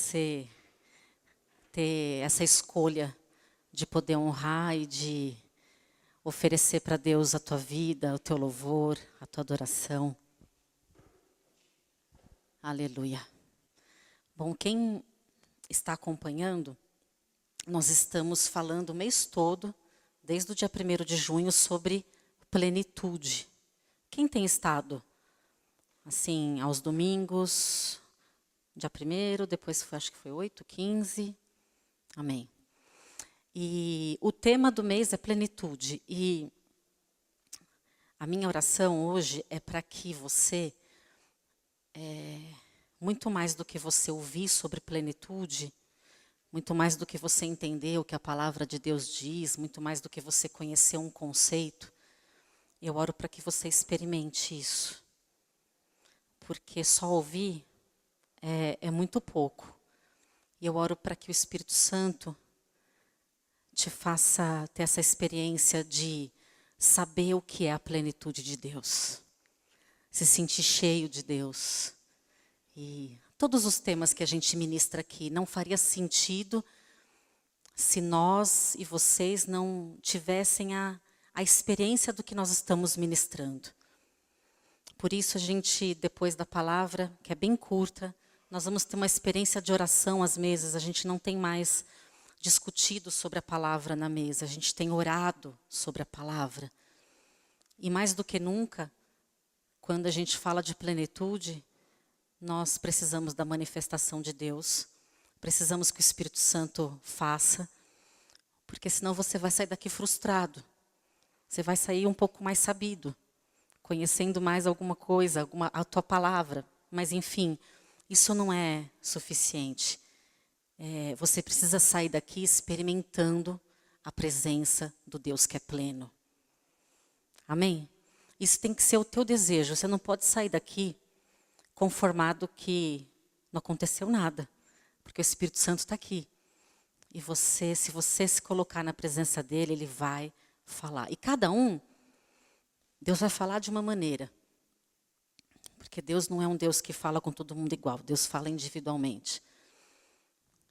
você ter essa escolha de poder honrar e de oferecer para Deus a tua vida, o teu louvor, a tua adoração. Aleluia. Bom, quem está acompanhando, nós estamos falando o mês todo, desde o dia 1º de junho, sobre plenitude. Quem tem estado, assim, aos domingos, dia 1º, depois acho que foi 8, 15, amém. E o tema do mês é plenitude. E a minha oração hoje é para que você, muito mais do que você ouvir sobre plenitude, muito mais do que você entender o que a palavra de Deus diz, muito mais do que você conhecer um conceito, eu oro para que você experimente isso. Porque só ouvir é muito pouco. E eu oro para que o Espírito Santo te faça ter essa experiência de saber o que é a plenitude de Deus. Se sentir cheio de Deus. E todos os temas que a gente ministra aqui não faria sentido se nós e vocês não tivessem a experiência do que nós estamos ministrando. Por isso a gente, depois da palavra, que é bem curta, nós vamos ter uma experiência de oração às mesas. A gente não tem mais discutido sobre a palavra na mesa, a gente tem orado sobre a palavra. E mais do que nunca, quando a gente fala de plenitude, nós precisamos da manifestação de Deus, precisamos que o Espírito Santo faça, porque senão você vai sair daqui frustrado, você vai sair um pouco mais sabido, conhecendo mais alguma coisa, a tua palavra, mas enfim, isso não é suficiente. Você precisa sair daqui experimentando a presença do Deus que é pleno. Amém? Isso tem que ser o teu desejo. Você não pode sair daqui conformado que não aconteceu nada. Porque o Espírito Santo está aqui. E você, se você se colocar na presença dele, ele vai falar. E cada um, Deus vai falar de uma maneira. Porque Deus não é um Deus que fala com todo mundo igual. Deus fala individualmente.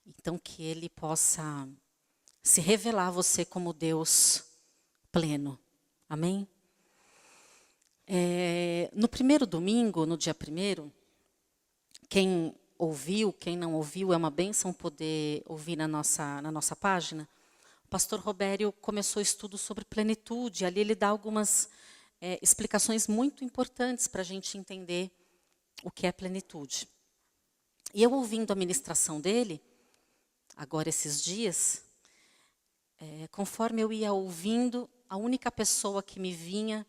Então, que ele possa se revelar a você como Deus pleno. Amém? No primeiro domingo, no dia 1º, quem ouviu, quem não ouviu, é uma bênção poder ouvir na nossa página. O pastor Robério começou o estudo sobre plenitude. Ali ele dá algumas explicações muito importantes para a gente entender o que é plenitude. E eu ouvindo a ministração dele, agora esses dias, conforme eu ia ouvindo, a única pessoa que me vinha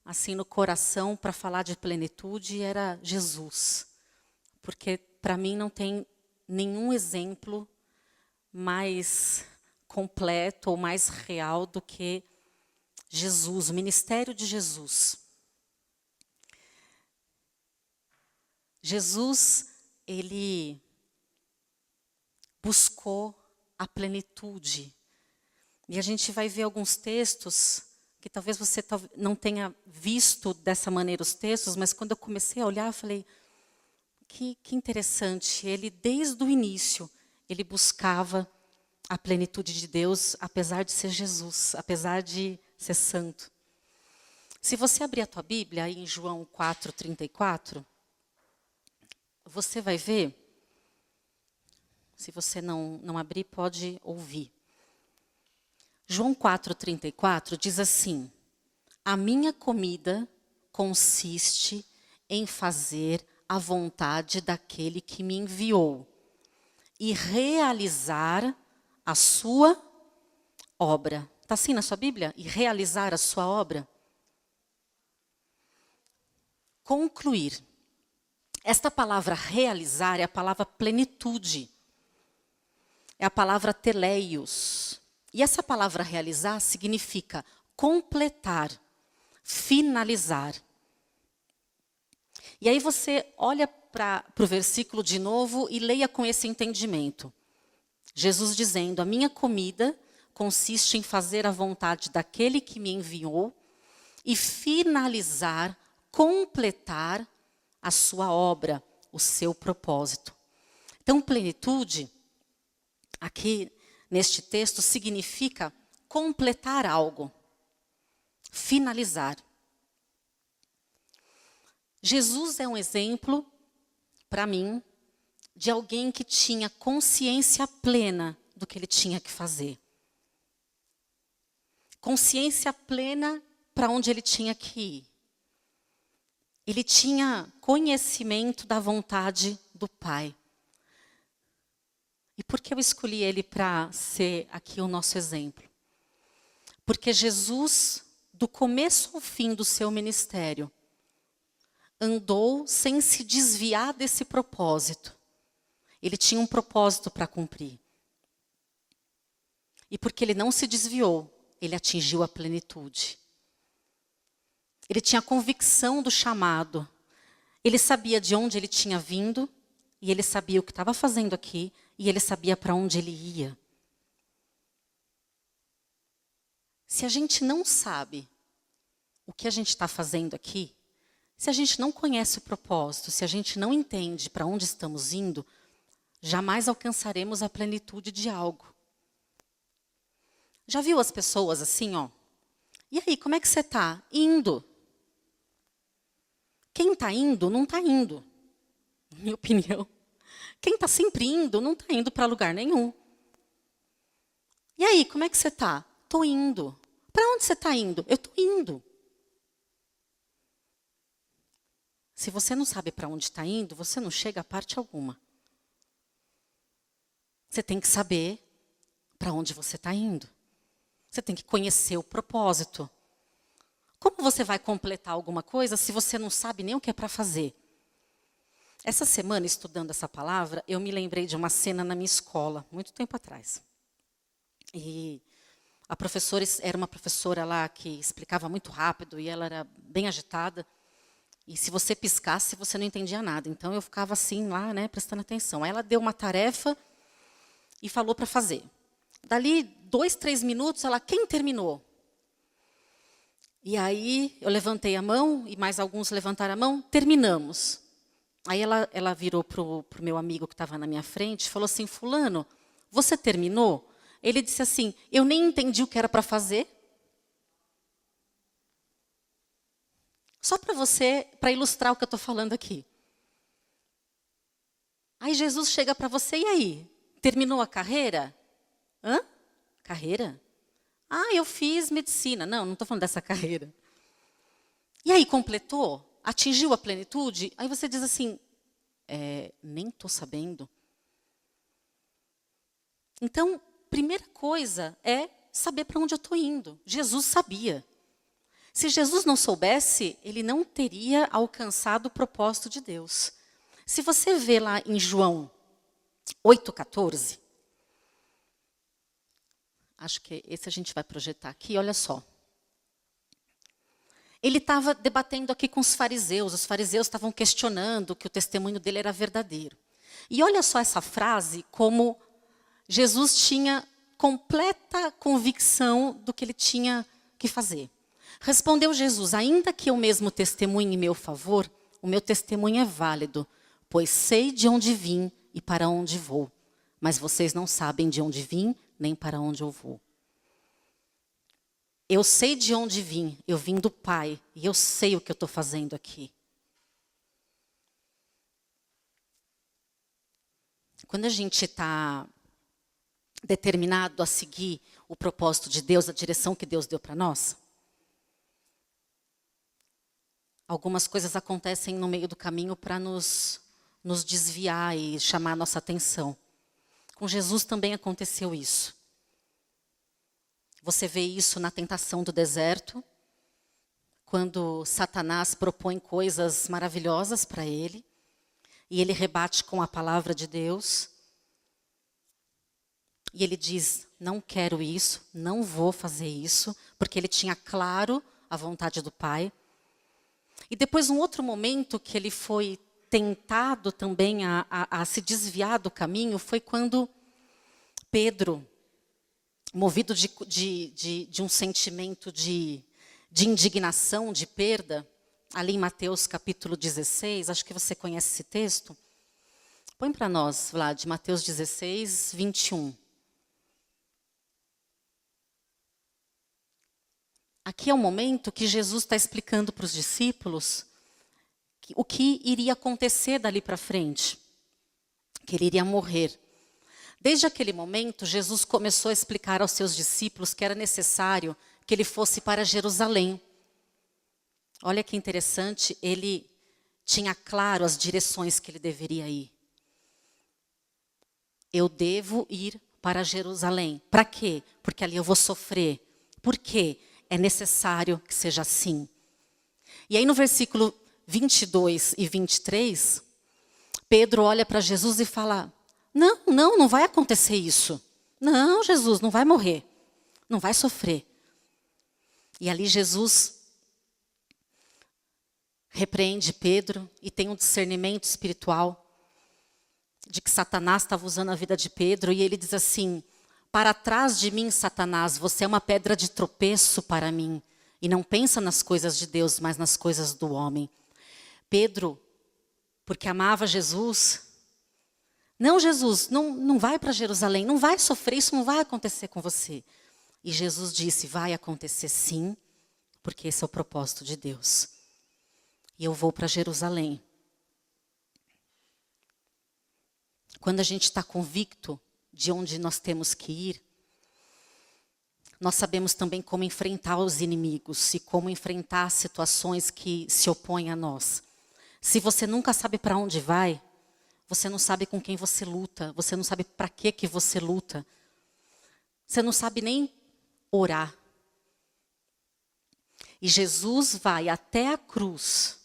assim no coração para falar de plenitude era Jesus. Porque para mim não tem nenhum exemplo mais completo ou mais real do que Jesus, o ministério de Jesus. Jesus, ele buscou a plenitude. E a gente vai ver alguns textos que talvez você não tenha visto dessa maneira os textos, mas quando eu comecei a olhar, eu falei, que interessante. Ele, desde o início, ele buscava a plenitude de Deus, apesar de ser Jesus, apesar de ser santo. Se você abrir a tua Bíblia, aí em João 4:34, você vai ver, se você não abrir, pode ouvir. João 4:34 diz assim: a minha comida consiste em fazer a vontade daquele que me enviou e realizar a sua obra. Está assim na sua Bíblia? E realizar a sua obra? Concluir. Esta palavra realizar é a palavra plenitude. É a palavra teleios. E essa palavra realizar significa completar, finalizar. E aí você olha para o versículo de novo e leia com esse entendimento. Jesus dizendo, a minha comida consiste em fazer a vontade daquele que me enviou e finalizar, completar a sua obra, o seu propósito. Então, plenitude, aqui neste texto, significa completar algo, finalizar. Jesus é um exemplo, para mim, de alguém que tinha consciência plena do que ele tinha que fazer. Consciência plena para onde ele tinha que ir. Ele tinha conhecimento da vontade do Pai. E por que eu escolhi ele para ser aqui o nosso exemplo? Porque Jesus, do começo ao fim do seu ministério, andou sem se desviar desse propósito. Ele tinha um propósito para cumprir. E porque ele não se desviou, ele atingiu a plenitude. Ele tinha convicção do chamado. Ele sabia de onde ele tinha vindo, e ele sabia o que estava fazendo aqui, e ele sabia para onde ele ia. Se a gente não sabe o que a gente está fazendo aqui, se a gente não conhece o propósito, se a gente não entende para onde estamos indo, jamais alcançaremos a plenitude de algo. Já viu as pessoas assim, ó? E aí, como é que você está? Indo. Quem está indo, não está indo. Na minha opinião. Quem está sempre indo, não está indo para lugar nenhum. E aí, como é que você está? Estou indo. Para onde você está indo? Eu estou indo. Se você não sabe para onde está indo, você não chega a parte alguma. Você tem que saber para onde você está indo. Você tem que conhecer o propósito. Como você vai completar alguma coisa se você não sabe nem o que é para fazer? Essa semana, estudando essa palavra, eu me lembrei de uma cena na minha escola, muito tempo atrás. E a professora era uma professora lá que explicava muito rápido e ela era bem agitada. E se você piscasse, você não entendia nada. Então, eu ficava assim lá, né, prestando atenção. Aí ela deu uma tarefa e falou para fazer. Dali 2, 3 minutos, quem terminou? E aí eu levantei a mão e mais alguns levantaram a mão, terminamos. Aí ela virou para o meu amigo que estava na minha frente e falou assim, fulano, você terminou? Ele disse assim, eu nem entendi o que era para fazer. Só para ilustrar o que eu estou falando aqui. Aí Jesus chega para você, e aí? Terminou a carreira? Hã? Carreira? Ah, eu fiz medicina. Não estou falando dessa carreira. E aí, completou? Atingiu a plenitude? Aí você diz assim, nem estou sabendo. Então, primeira coisa é saber para onde eu estou indo. Jesus sabia. Se Jesus não soubesse, ele não teria alcançado o propósito de Deus. Se você vê lá em João 8,14, acho que esse a gente vai projetar aqui, olha só. Ele estava debatendo aqui com os fariseus estavam questionando que o testemunho dele era verdadeiro. E olha só essa frase, como Jesus tinha completa convicção do que ele tinha que fazer. Respondeu Jesus, ainda que eu mesmo testemunhe em meu favor, o meu testemunho é válido, pois sei de onde vim e para onde vou. Mas vocês não sabem de onde vim, nem para onde eu vou. Eu sei de onde vim, eu vim do Pai, e eu sei o que eu estou fazendo aqui. Quando a gente está determinado a seguir o propósito de Deus, a direção que Deus deu para nós, algumas coisas acontecem no meio do caminho para nos desviar e chamar a nossa atenção. Com Jesus também aconteceu isso. Você vê isso na tentação do deserto, quando Satanás propõe coisas maravilhosas para ele, e ele rebate com a palavra de Deus. E ele diz, não quero isso, não vou fazer isso, porque ele tinha claro a vontade do Pai. E depois, um outro momento que ele foi tentado também a se desviar do caminho, foi quando Pedro, movido de um sentimento de indignação, de perda, ali em Mateus capítulo 16, acho que você conhece esse texto, Põe para nós, Vlad, Mateus 16, 21. Aqui é o momento que Jesus está explicando para os discípulos o que iria acontecer dali para frente. Que ele iria morrer. Desde aquele momento, Jesus começou a explicar aos seus discípulos que era necessário que ele fosse para Jerusalém. Olha que interessante, ele tinha claro as direções que ele deveria ir. Eu devo ir para Jerusalém. Para quê? Porque ali eu vou sofrer. Por quê? É necessário que seja assim. E aí no versículo 22 e 23, Pedro olha para Jesus e fala, não vai acontecer isso. Não, Jesus, não vai morrer. Não vai sofrer. E ali Jesus repreende Pedro e tem um discernimento espiritual de que Satanás estava usando a vida de Pedro, e ele diz assim, para trás de mim, Satanás, você é uma pedra de tropeço para mim, e não pensa nas coisas de Deus, mas nas coisas do homem. Pedro, porque amava Jesus, não, Jesus, não vai para Jerusalém, não vai sofrer, isso não vai acontecer com você. E Jesus disse, vai acontecer sim, porque esse é o propósito de Deus. E eu vou para Jerusalém. Quando a gente está convicto de onde nós temos que ir, nós sabemos também como enfrentar os inimigos e como enfrentar situações que se opõem a nós. Se você nunca sabe para onde vai, você não sabe com quem você luta, você não sabe para que você luta, você não sabe nem orar. E Jesus vai até a cruz,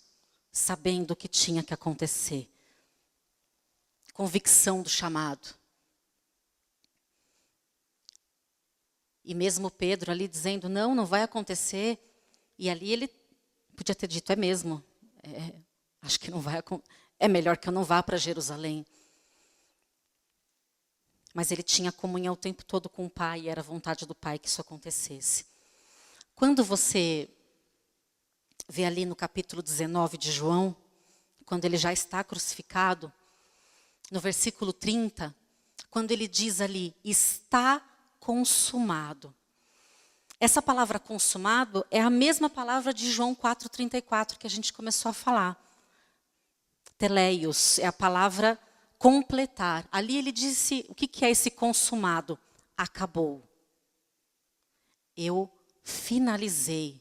sabendo o que tinha que acontecer. Convicção do chamado. E mesmo Pedro ali dizendo, não vai acontecer. E ali ele podia ter dito, é mesmo. Acho que não vai acontecer. É melhor que eu não vá para Jerusalém. Mas ele tinha comunhão o tempo todo com o Pai, e era a vontade do Pai que isso acontecesse. Quando você vê ali no capítulo 19 de João, quando ele já está crucificado, no versículo 30, quando ele diz ali, está consumado. Essa palavra consumado é a mesma palavra de João 4,34 que a gente começou a falar. Teleios, é a palavra completar. Ali ele disse, o que é esse consumado? Acabou. Eu finalizei.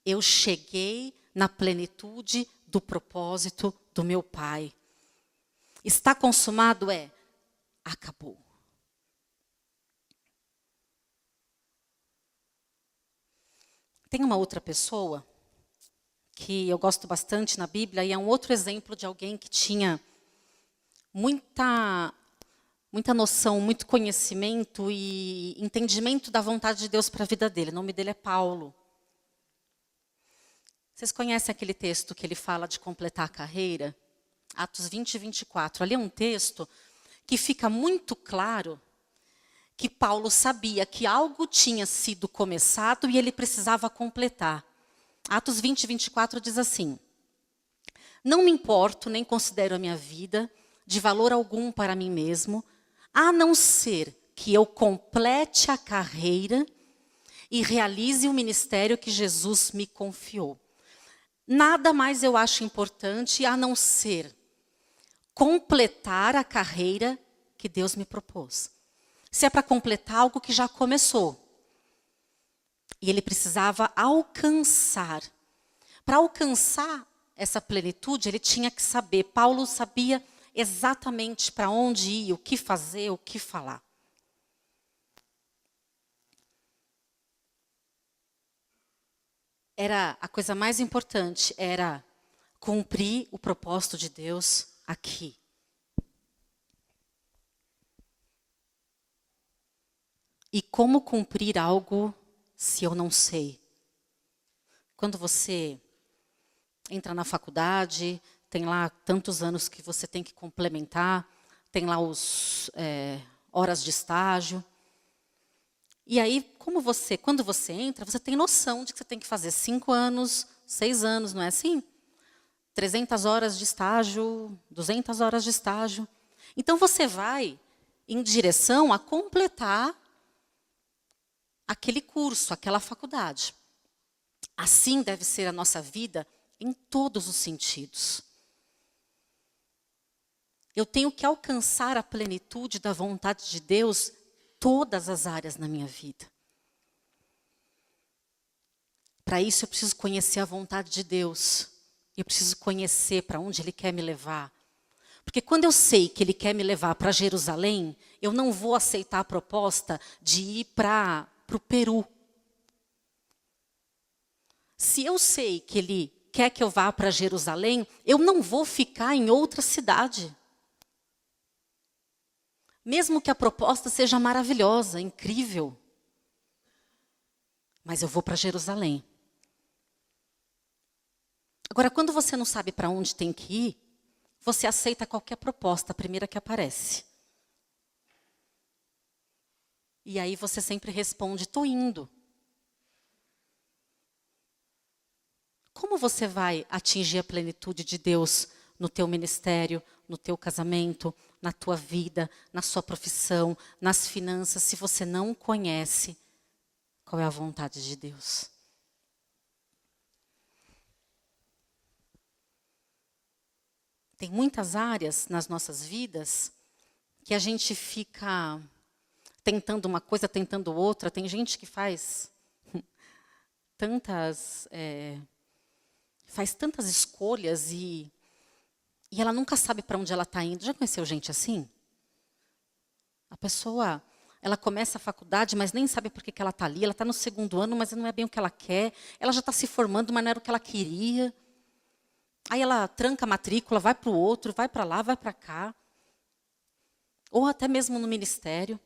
Eu cheguei na plenitude do propósito do meu Pai. Está consumado acabou. Tem uma outra pessoa que eu gosto bastante na Bíblia, e é um outro exemplo de alguém que tinha muita noção, muito conhecimento e entendimento da vontade de Deus para a vida dele. O nome dele é Paulo. Vocês conhecem aquele texto que ele fala de completar a carreira? Atos 20 e 24. Ali é um texto que fica muito claro que Paulo sabia que algo tinha sido começado e ele precisava completar. Atos 20 e 24 diz assim, não me importo nem considero a minha vida de valor algum para mim mesmo, a não ser que eu complete a carreira e realize o ministério que Jesus me confiou. Nada mais eu acho importante a não ser completar a carreira que Deus me propôs. Se é para completar algo que já começou. E ele precisava alcançar. Para alcançar essa plenitude, ele tinha que saber. Paulo sabia exatamente para onde ir, o que fazer, o que falar. Era a coisa mais importante, era cumprir o propósito de Deus aqui. E como cumprir algo se eu não sei? Quando você entra na faculdade, tem lá tantos anos que você tem que complementar, tem lá os horas de estágio. E aí, quando você entra, você tem noção de que você tem que fazer 5 anos, 6 anos, não é assim? 300 horas de estágio, 200 horas de estágio. Então você vai em direção a completar aquele curso, aquela faculdade. Assim deve ser a nossa vida em todos os sentidos. Eu tenho que alcançar a plenitude da vontade de Deus todas as áreas na minha vida. Para isso eu preciso conhecer a vontade de Deus. Eu preciso conhecer para onde Ele quer me levar. Porque quando eu sei que Ele quer me levar para Jerusalém, eu não vou aceitar a proposta de ir para o Peru. Se eu sei que Ele quer que eu vá para Jerusalém, eu não vou ficar em outra cidade. Mesmo que a proposta seja maravilhosa, incrível. Mas eu vou para Jerusalém. Agora, quando você não sabe para onde tem que ir, você aceita qualquer proposta, a primeira que aparece. E aí você sempre responde, estou indo. Como você vai atingir a plenitude de Deus no teu ministério, no teu casamento, na tua vida, na sua profissão, nas finanças, se você não conhece qual é a vontade de Deus? Tem muitas áreas nas nossas vidas que a gente fica tentando uma coisa, tentando outra. Tem gente que faz tantas escolhas e ela nunca sabe para onde ela está indo. Já conheceu gente assim? A pessoa, ela começa a faculdade, mas nem sabe por que ela está ali. Ela está no 2º ano, mas não é bem o que ela quer. Ela já está se formando, mas não era o que ela queria. Aí ela tranca a matrícula, vai para o outro, vai para lá, vai para cá. Ou até mesmo no ministério.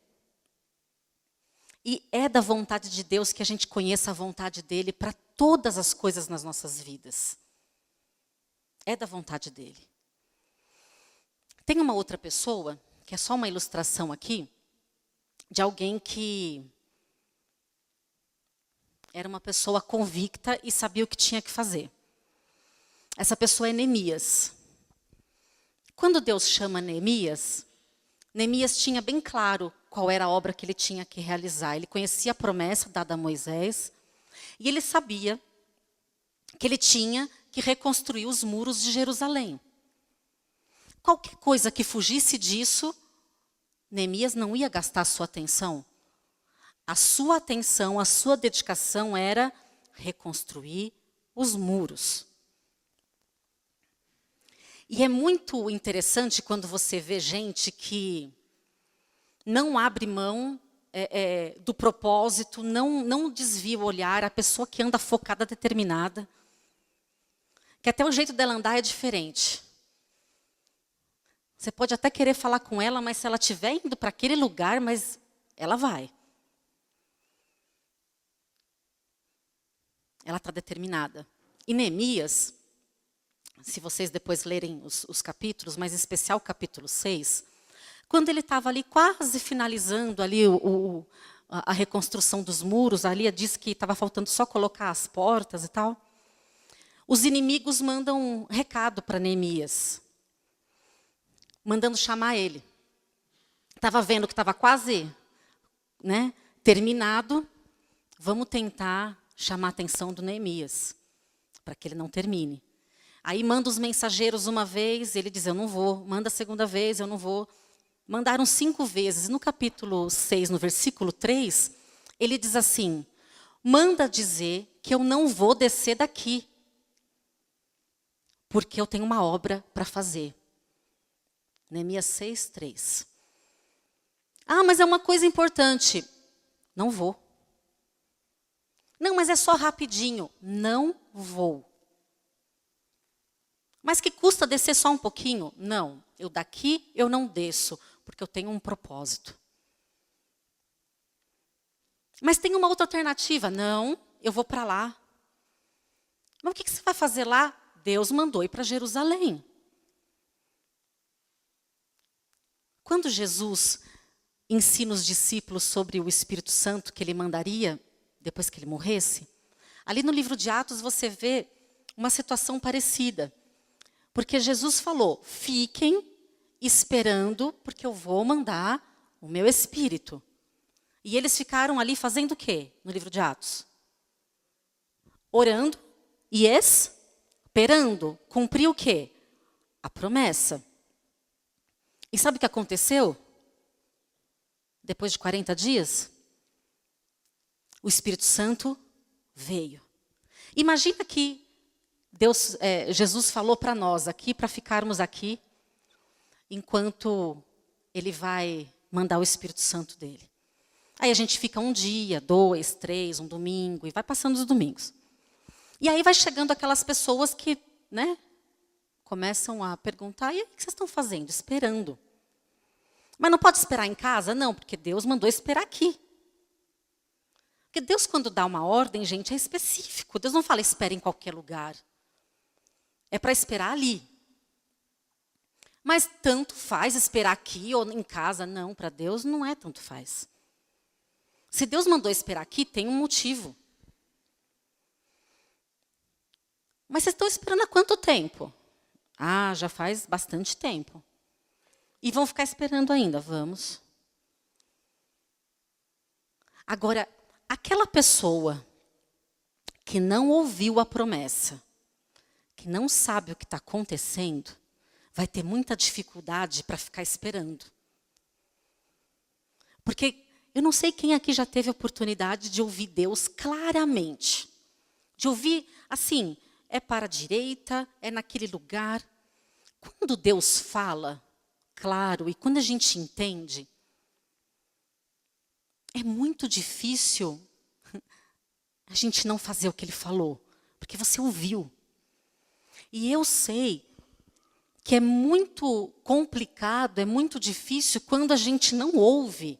E é da vontade de Deus que a gente conheça a vontade dEle para todas as coisas nas nossas vidas. É da vontade dEle. Tem uma outra pessoa, que é só uma ilustração aqui, de alguém que era uma pessoa convicta e sabia o que tinha que fazer. Essa pessoa é Neemias. Quando Deus chama Neemias, Neemias tinha bem claro qual era a obra que ele tinha que realizar. Ele conhecia a promessa dada a Moisés e ele sabia que ele tinha que reconstruir os muros de Jerusalém. Qualquer coisa que fugisse disso, Neemias não ia gastar a sua atenção. A sua atenção, a sua dedicação era reconstruir os muros. E é muito interessante quando você vê gente que não abre mão do propósito, não desvia o olhar, a pessoa que anda focada, determinada, que até o jeito dela andar é diferente. Você pode até querer falar com ela, mas se ela estiver indo para aquele lugar, mas ela vai. Ela está determinada. E Neemias, se vocês depois lerem os capítulos, mas em especial o capítulo 6, quando ele estava ali quase finalizando ali a reconstrução dos muros, ali diz que estava faltando só colocar as portas e tal, os inimigos mandam um recado para Neemias, mandando chamar ele. Estava vendo que estava quase terminado, vamos tentar chamar a atenção do Neemias, para que ele não termine. Aí manda os mensageiros uma vez, ele diz, eu não vou. Manda a segunda vez, eu não vou. Mandaram 5 vezes. No capítulo 6, no versículo 3, ele diz assim, manda dizer que eu não vou descer daqui, porque eu tenho uma obra para fazer. Neemias 6, 3. Ah, mas é uma coisa importante. Não vou. Não, mas é só rapidinho. Não vou. Mas que custa descer só um pouquinho? Não, daqui eu não desço, porque eu tenho um propósito. Mas tem uma outra alternativa? Não, eu vou para lá. Mas o que você vai fazer lá? Deus mandou ir para Jerusalém. Quando Jesus ensina os discípulos sobre o Espírito Santo que ele mandaria, depois que ele morresse, ali no livro de Atos você vê uma situação parecida. Porque Jesus falou, fiquem esperando, porque eu vou mandar o meu Espírito. E eles ficaram ali fazendo o quê no livro de Atos? Orando e esperando. Cumprir o quê? A promessa. E sabe o que aconteceu? Depois de 40 dias, o Espírito Santo veio. Imagina que Jesus falou para nós aqui, para ficarmos aqui, enquanto Ele vai mandar o Espírito Santo dele. Aí a gente fica um dia, 2, 3, um domingo, e vai passando os domingos. E aí vai chegando aquelas pessoas que, começam a perguntar, e aí, o que vocês estão fazendo? Esperando. Mas não pode esperar em casa? Não, porque Deus mandou esperar aqui. Porque Deus, quando dá uma ordem, gente, é específico. Deus não fala espera em qualquer lugar. É para esperar ali. Mas tanto faz esperar aqui ou em casa. Não, para Deus não é tanto faz. Se Deus mandou esperar aqui, tem um motivo. Mas vocês estão esperando há quanto tempo? Ah, já faz bastante tempo. E vão ficar esperando ainda? Vamos. Agora, aquela pessoa que não ouviu a promessa, que não sabe o que está acontecendo, vai ter muita dificuldade para ficar esperando. Porque eu não sei quem aqui já teve a oportunidade de ouvir Deus claramente. De ouvir, assim, é para a direita, é naquele lugar. Quando Deus fala, claro, e quando a gente entende, é muito difícil a gente não fazer o que Ele falou, porque você ouviu. E eu sei que é muito complicado, é muito difícil quando a gente não ouve.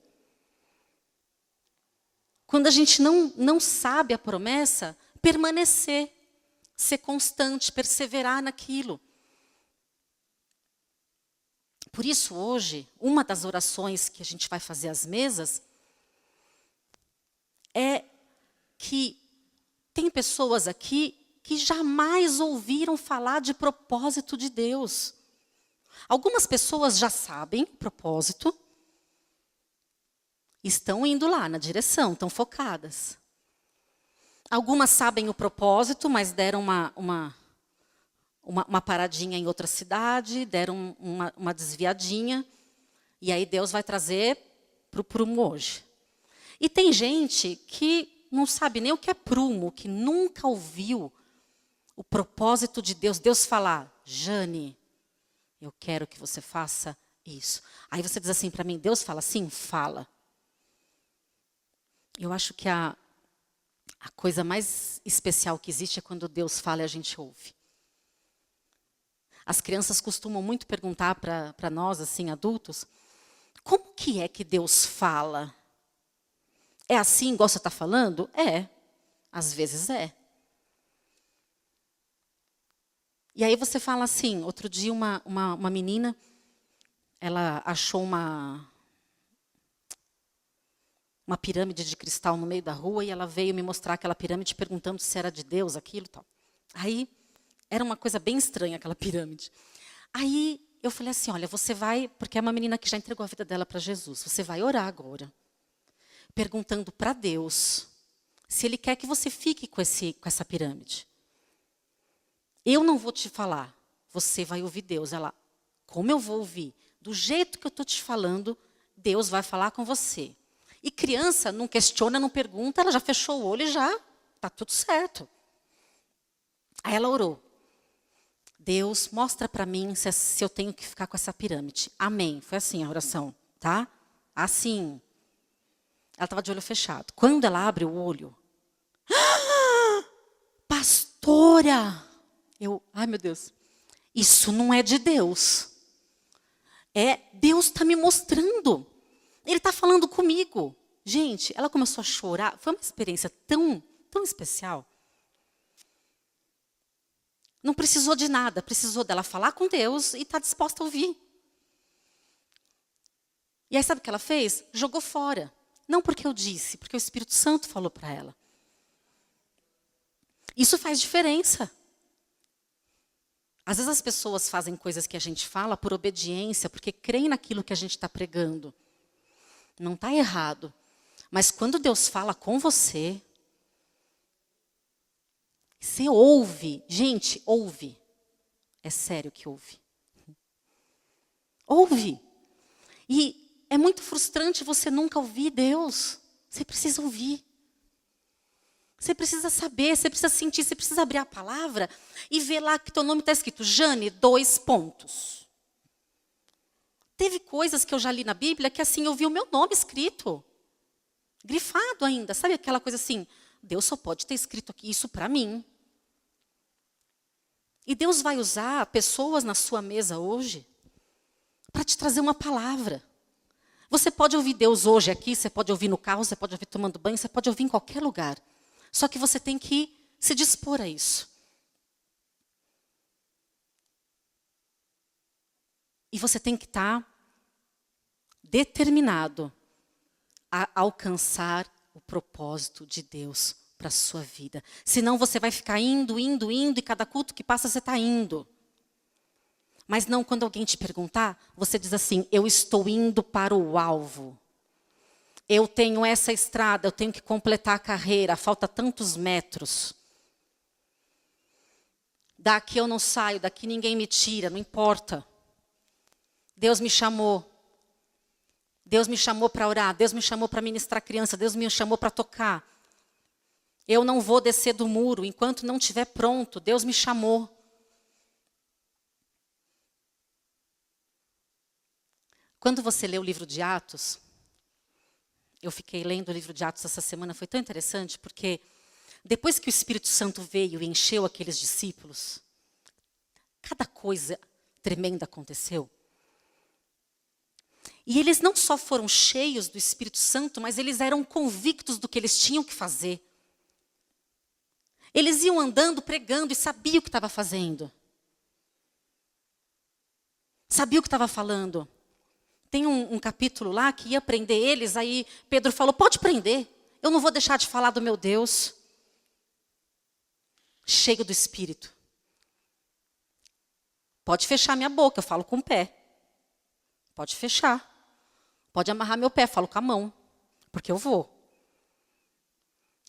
Quando a gente não sabe a promessa, permanecer, ser constante, perseverar naquilo. Por isso, hoje, uma das orações que a gente vai fazer às mesas é que tem pessoas aqui que jamais ouviram falar de propósito de Deus. Algumas pessoas já sabem o propósito, estão indo lá na direção, estão focadas. Algumas sabem o propósito, mas deram uma paradinha em outra cidade, deram uma desviadinha, e aí Deus vai trazer para o prumo hoje. E tem gente que não sabe nem o que é prumo, que nunca ouviu o propósito de Deus. Deus falar, Jane, eu quero que você faça isso. Aí você diz assim para mim, Deus fala assim? Fala. Eu acho que a coisa mais especial que existe é quando Deus fala e a gente ouve. As crianças costumam muito perguntar para nós, assim, adultos, como que é que Deus fala? É assim, igual você está falando? É. Às vezes é. E aí você fala assim, outro dia uma menina, ela achou uma pirâmide de cristal no meio da rua e ela veio me mostrar aquela pirâmide perguntando se era de Deus, aquilo e tal. Aí, era uma coisa bem estranha aquela pirâmide. Aí, eu falei assim, olha, você vai, porque é uma menina que já entregou a vida dela para Jesus, você vai orar agora, perguntando para Deus se Ele quer que você fique com essa pirâmide. Eu não vou te falar, você vai ouvir Deus. Ela, como eu vou ouvir? Do jeito que eu estou te falando, Deus vai falar com você. E criança não questiona, não pergunta, ela já fechou o olho e já está tudo certo. Aí ela orou. Deus, mostra para mim se eu tenho que ficar com essa pirâmide. Amém. Foi assim a oração, tá? Assim. Ela estava de olho fechado. Quando ela abre o olho, pastora! Ai meu Deus, isso não é de Deus. Deus está me mostrando. Ele está falando comigo. Gente, ela começou a chorar. Foi uma experiência tão especial. Não precisou de nada. Precisou dela falar com Deus e estar disposta a ouvir. E aí sabe o que ela fez? Jogou fora. Não porque eu disse, porque o Espírito Santo falou para ela. Isso faz diferença. Às vezes as pessoas fazem coisas que a gente fala por obediência, porque creem naquilo que a gente está pregando. Não está errado. Mas quando Deus fala com você, você ouve. Gente, ouve. É sério que ouve. Ouve. E é muito frustrante você nunca ouvir Deus. Você precisa ouvir. Você precisa saber, você precisa sentir, você precisa abrir a palavra e ver lá que teu nome está escrito, Jane, 2 pontos. Teve coisas que eu já li na Bíblia que assim, eu vi o meu nome escrito. Grifado ainda, sabe aquela coisa assim, Deus só pode ter escrito aqui isso para mim. E Deus vai usar pessoas na sua mesa hoje para te trazer uma palavra. Você pode ouvir Deus hoje aqui, você pode ouvir no carro, você pode ouvir tomando banho, você pode ouvir em qualquer lugar. Só que você tem que se dispor a isso. E você tem que estar determinado a alcançar o propósito de Deus para a sua vida. Senão você vai ficar indo, e cada culto que passa você está indo. Mas não quando alguém te perguntar, você diz assim, eu estou indo para o alvo. Eu tenho essa estrada, eu tenho que completar a carreira, falta tantos metros. Daqui eu não saio, daqui ninguém me tira, não importa. Deus me chamou. Deus me chamou para orar, Deus me chamou para ministrar criança, Deus me chamou para tocar. Eu não vou descer do muro enquanto não estiver pronto, Deus me chamou. Quando você lê o livro de Atos, eu fiquei lendo o livro de Atos essa semana, foi tão interessante, porque depois que o Espírito Santo veio e encheu aqueles discípulos, cada coisa tremenda aconteceu. E eles não só foram cheios do Espírito Santo, mas eles eram convictos do que eles tinham que fazer. Eles iam andando, pregando e sabiam o que estava fazendo. Sabia o que estava falando. Tem um capítulo lá que ia prender eles, aí Pedro falou, pode prender, eu não vou deixar de falar do meu Deus. Cheio do Espírito. Pode fechar minha boca, eu falo com o pé. Pode fechar. Pode amarrar meu pé, falo com a mão, porque eu vou.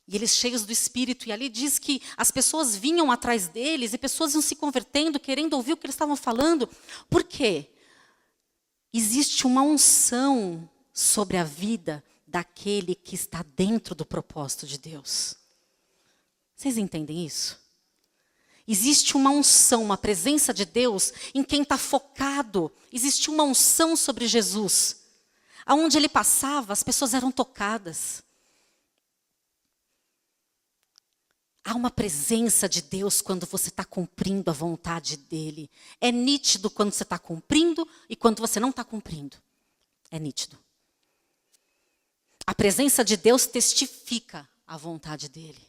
E eles cheios do Espírito, e ali diz que as pessoas vinham atrás deles, e pessoas iam se convertendo, querendo ouvir o que eles estavam falando. Por quê? Existe uma unção sobre a vida daquele que está dentro do propósito de Deus. Vocês entendem isso? Existe uma unção, uma presença de Deus em quem está focado. Existe uma unção sobre Jesus. Aonde ele passava, as pessoas eram tocadas. Há uma presença de Deus quando você está cumprindo a vontade dele. É nítido quando você está cumprindo e quando você não está cumprindo. É nítido. A presença de Deus testifica a vontade dele.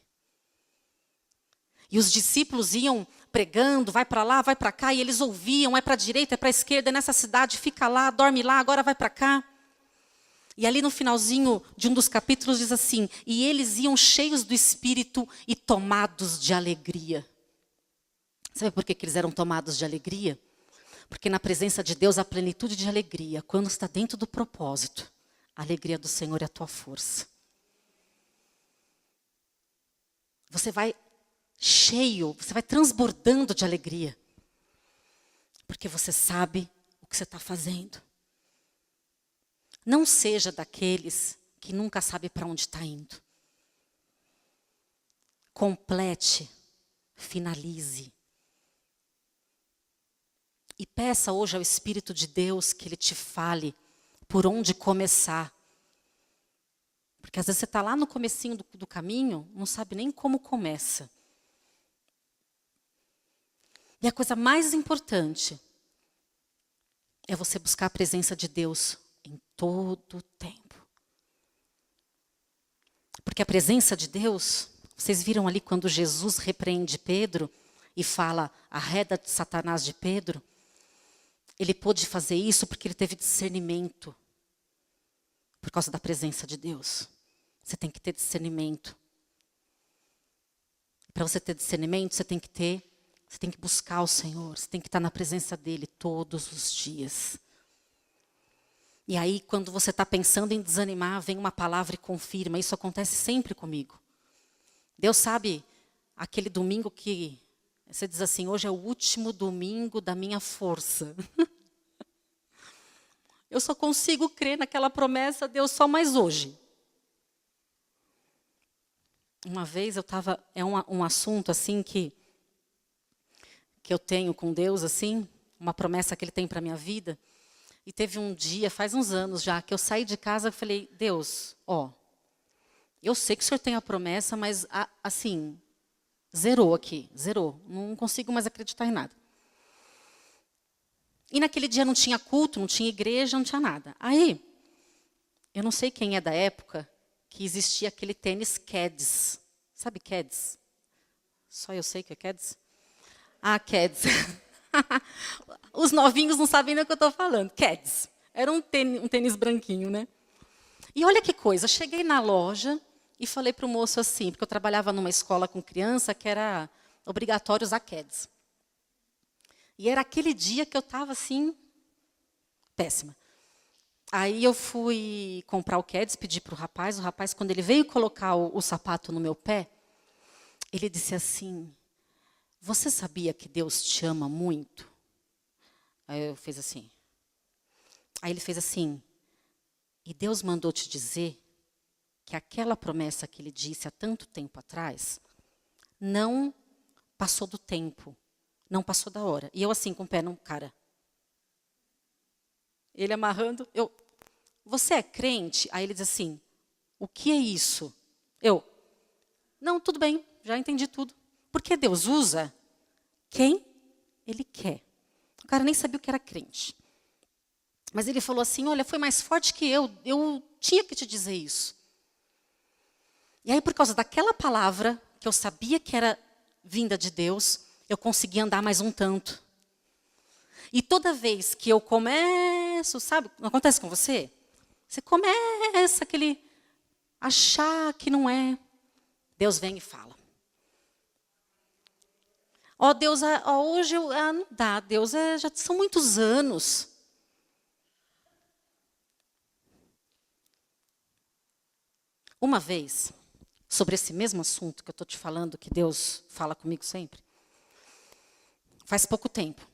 E os discípulos iam pregando, vai para lá, vai para cá, e eles ouviam, é para a direita, é para a esquerda, é nessa cidade, fica lá, dorme lá, agora vai para cá. E ali no finalzinho de um dos capítulos diz assim, e eles iam cheios do Espírito e tomados de alegria. Sabe por que eles eram tomados de alegria? Porque na presença de Deus há plenitude de alegria. Quando está dentro do propósito, a alegria do Senhor é a tua força. Você vai cheio, você vai transbordando de alegria. Porque você sabe o que você está fazendo. Não seja daqueles que nunca sabe para onde está indo. Complete, finalize. E peça hoje ao Espírito de Deus que Ele te fale por onde começar. Porque às vezes você está lá no comecinho do caminho, não sabe nem como começa. E a coisa mais importante é você buscar a presença de Deus em todo o tempo. Porque a presença de Deus, vocês viram ali quando Jesus repreende Pedro e fala a reda de Satanás de Pedro, ele pôde fazer isso porque ele teve discernimento. Por causa da presença de Deus. Você tem que ter discernimento. Para você ter discernimento, você tem que ter Você tem que buscar o Senhor, você tem que estar na presença dEle todos os dias. E aí, quando você está pensando em desanimar, vem uma palavra e confirma. Isso acontece sempre comigo. Deus sabe, aquele domingo que você diz assim, hoje é o último domingo da minha força. Eu só consigo crer naquela promessa, Deus, só mais hoje. Uma vez eu estava, um assunto assim que eu tenho com Deus, assim, uma promessa que Ele tem para a minha vida. E teve um dia, faz uns anos já, que eu saí de casa e falei, Deus, eu sei que o Senhor tem a promessa, mas assim, zerou aqui, zerou. Não consigo mais acreditar em nada. E naquele dia não tinha culto, não tinha igreja, não tinha nada. Aí, eu não sei quem é da época que existia aquele tênis Keds. Sabe Keds? Só eu sei que é Keds? Ah, Keds. Os novinhos não sabem nem o que eu estou falando. Keds. Era um tênis branquinho, né? E olha que coisa, cheguei na loja e falei para o moço assim, porque eu trabalhava numa escola com criança que era obrigatório usar Keds. E era aquele dia que eu estava assim, péssima. Aí eu fui comprar o Keds, pedi para o rapaz, quando ele veio colocar o sapato no meu pé, ele disse assim, você sabia que Deus te ama muito? Aí eu fiz assim. Aí ele fez assim, e Deus mandou te dizer que aquela promessa que Ele disse há tanto tempo atrás, não passou do tempo, não passou da hora. E eu assim, com o pé no cara. Ele amarrando, você é crente? Aí ele diz assim, o que é isso? Não, tudo bem, já entendi tudo. Porque Deus usa quem Ele quer. O cara nem sabia o que era crente. Mas ele falou assim, olha, foi mais forte que eu tinha que te dizer isso. E aí, por causa daquela palavra, que eu sabia que era vinda de Deus, eu consegui andar mais um tanto. E toda vez que eu começo, sabe, não acontece com você? Você começa aquele achar que não é. Deus vem e fala. Deus, hoje não dá, Deus, já são muitos anos. Uma vez, sobre esse mesmo assunto que eu estou te falando, que Deus fala comigo sempre, faz pouco tempo.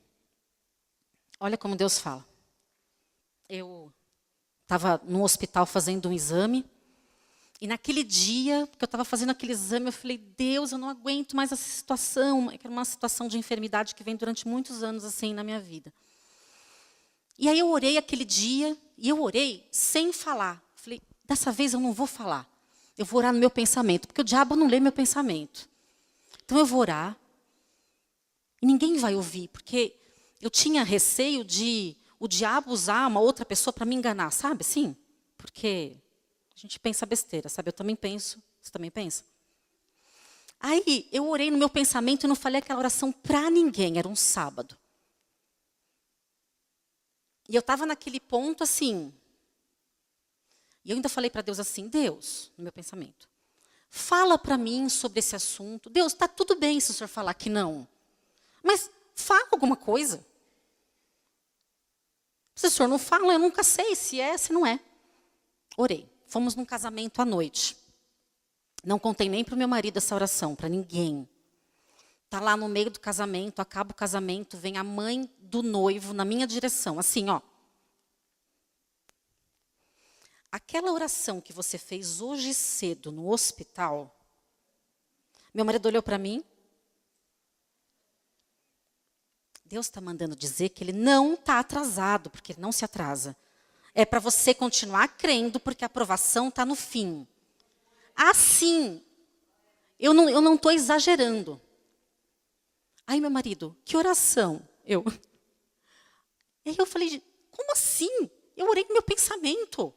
Olha como Deus fala. Eu estava no hospital fazendo um exame, e naquele dia, que eu estava fazendo aquele exame, eu falei, Deus, eu não aguento mais essa situação, que era uma situação de enfermidade que vem durante muitos anos assim na minha vida. E aí eu orei aquele dia, e eu orei sem falar. Falei, dessa vez eu não vou falar. Eu vou orar no meu pensamento, porque o diabo não lê meu pensamento. Então eu vou orar, e ninguém vai ouvir, porque eu tinha receio de o diabo usar uma outra pessoa para me enganar, sabe assim? Porque a gente pensa besteira, sabe? Eu também penso, você também pensa? Aí eu orei no meu pensamento e não falei aquela oração para ninguém, era um sábado. E eu estava naquele ponto assim, e eu ainda falei para Deus assim, Deus, no meu pensamento, fala para mim sobre esse assunto. Deus, está tudo bem se o Senhor falar que não, mas fala alguma coisa. Se o Senhor não fala, eu nunca sei se é, se não é. Orei. Fomos num casamento à noite. Não contei nem para o meu marido essa oração, para ninguém. Está lá no meio do casamento, acaba o casamento, vem a mãe do noivo na minha direção, assim, ó. Aquela oração que você fez hoje cedo no hospital, meu marido olhou para mim. Deus está mandando dizer que Ele não está atrasado, porque Ele não se atrasa. É para você continuar crendo, porque a aprovação está no fim. Assim, eu não estou exagerando. Aí meu marido, que oração? E aí eu falei, como assim? Eu orei no meu pensamento.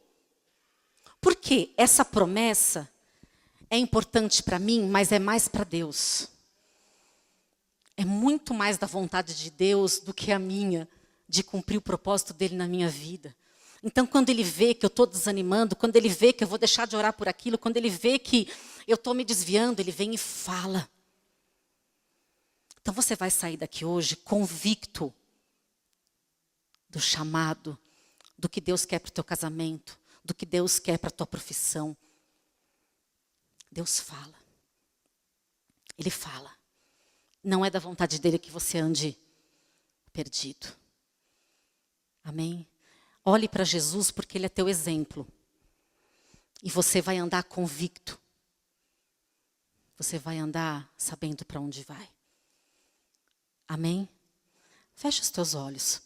Porque essa promessa é importante para mim, mas é mais para Deus. É muito mais da vontade de Deus do que a minha, de cumprir o propósito dEle na minha vida. Então, quando Ele vê que eu estou desanimando, quando Ele vê que eu vou deixar de orar por aquilo, quando Ele vê que eu estou me desviando, Ele vem e fala. Então você vai sair daqui hoje convicto do chamado, do que Deus quer para o teu casamento, do que Deus quer para a tua profissão. Deus fala. Ele fala. Não é da vontade dele que você ande perdido. Amém? Olhe para Jesus porque ele é teu exemplo. E você vai andar convicto. Você vai andar sabendo para onde vai. Amém? Feche os teus olhos.